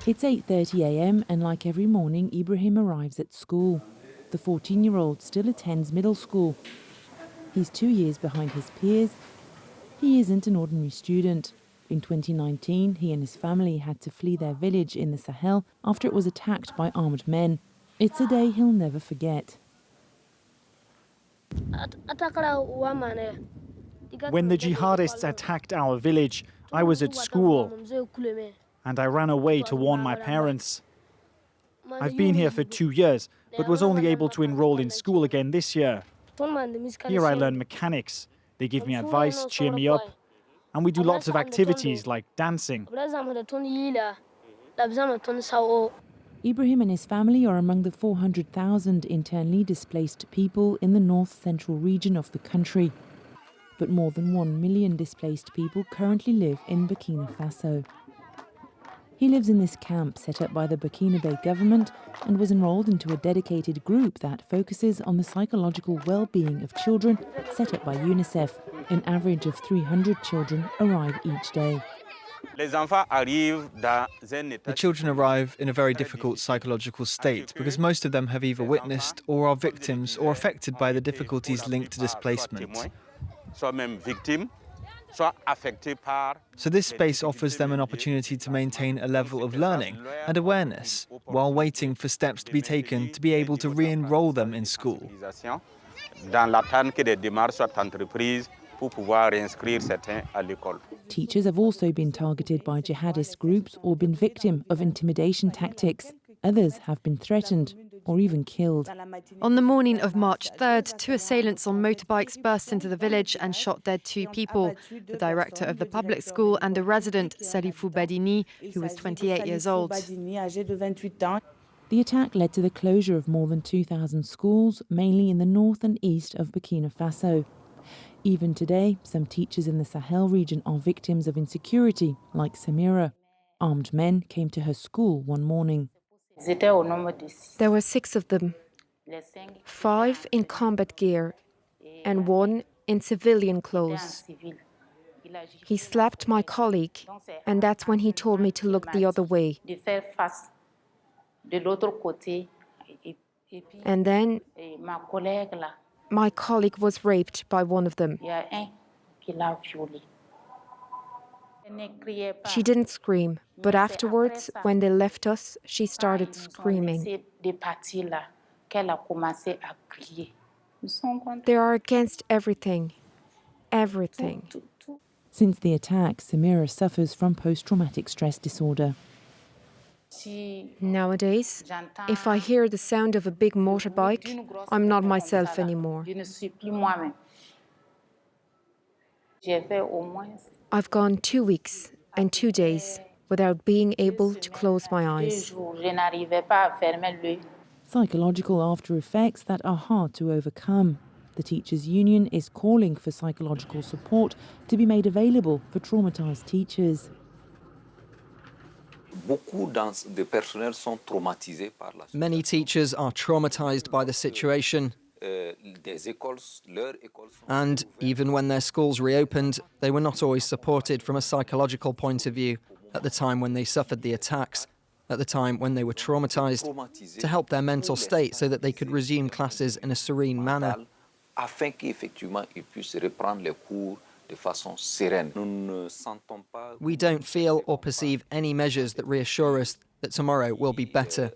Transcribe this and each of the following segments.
It's 8:30 a.m. and like every morning, Ibrahim arrives at school. The 14-year-old still attends middle school. He's 2 years behind his peers. He isn't an ordinary student. In 2019, he and his family had to flee their village in the Sahel after it was attacked by armed men. It's a day he'll never forget. When the jihadists attacked our village, I was at school and I ran away to warn my parents. I've been here for 2 years, but was only able to enroll in school again this year. Here I learn mechanics. They give me advice, cheer me up, and we do lots of activities like dancing. Ibrahim and his family are among the 400,000 internally displaced people in the north-central region of the country. But more than 1 million displaced people currently live in Burkina Faso. He lives in this camp set up by the Burkina government and was enrolled into a dedicated group that focuses on the psychological well-being of children set up by UNICEF. An average of 300 children arrive each day. The children arrive in a very difficult psychological state because most of them have either witnessed or are victims or affected by the difficulties linked to displacement. So this space offers them an opportunity to maintain a level of learning and awareness while waiting for steps to be taken to be able to re-enroll them in school. Teachers have also been targeted by jihadist groups or been victim of intimidation tactics. Others have been threatened or even killed. On the morning of March 3rd, 2 assailants on motorbikes burst into the village and shot dead 2 people, the director of the public school and a resident, Salifou Badini, who was 28 years old. The attack led to the closure of more than 2,000 schools, mainly in the north and east of Burkina Faso. Even today, some teachers in the Sahel region are victims of insecurity, like Samira. Armed men came to her school one morning. There were 6 of them, 5 in combat gear and 1 in civilian clothes. He slapped my colleague, and that's when he told me to look the other way. And then my colleague was raped by one of them. She didn't scream, but afterwards, when they left us, she started screaming. They are against everything. Everything. Since the attack, Samira suffers from post-traumatic stress disorder. Nowadays, if I hear the sound of a big motorbike, I'm not myself anymore. I've gone 2 weeks and 2 days without being able to close my eyes. Psychological after effects that are hard to overcome. The Teachers' Union is calling for psychological support to be made available for traumatised teachers. Many teachers are traumatised by the situation. And even when their schools reopened, they were not always supported from a psychological point of view at the time when they suffered the attacks, at the time when they were traumatised, to help their mental state so that they could resume classes in a serene manner. We don't feel or perceive any measures that reassure us that tomorrow will be better.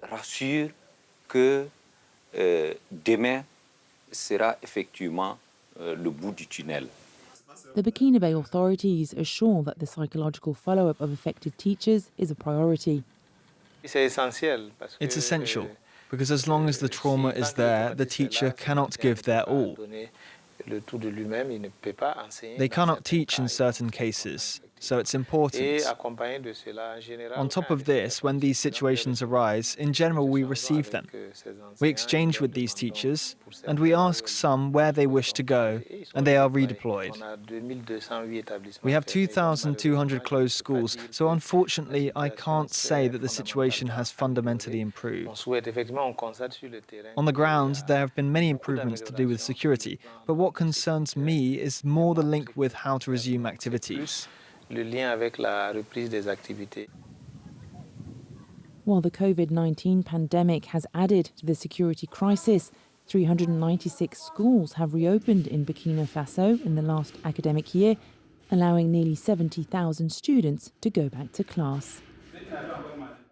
The Burkina authorities assure that the psychological follow-up of affected teachers is a priority. It's essential, because as long as the trauma is there, the teacher cannot give their all. They cannot teach in certain cases, so it's important. On top of this, when these situations arise, in general we receive them. We exchange with these teachers, and we ask some where they wish to go, and they are redeployed. We have 2,200 closed schools, so unfortunately I can't say that the situation has fundamentally improved. On the ground, there have been many improvements to do with security, but what concerns me is more the link with how to resume activities. While the COVID-19 pandemic has added to the security crisis, 396 schools have reopened in Burkina Faso in the last academic year, allowing nearly 70,000 students to go back to class.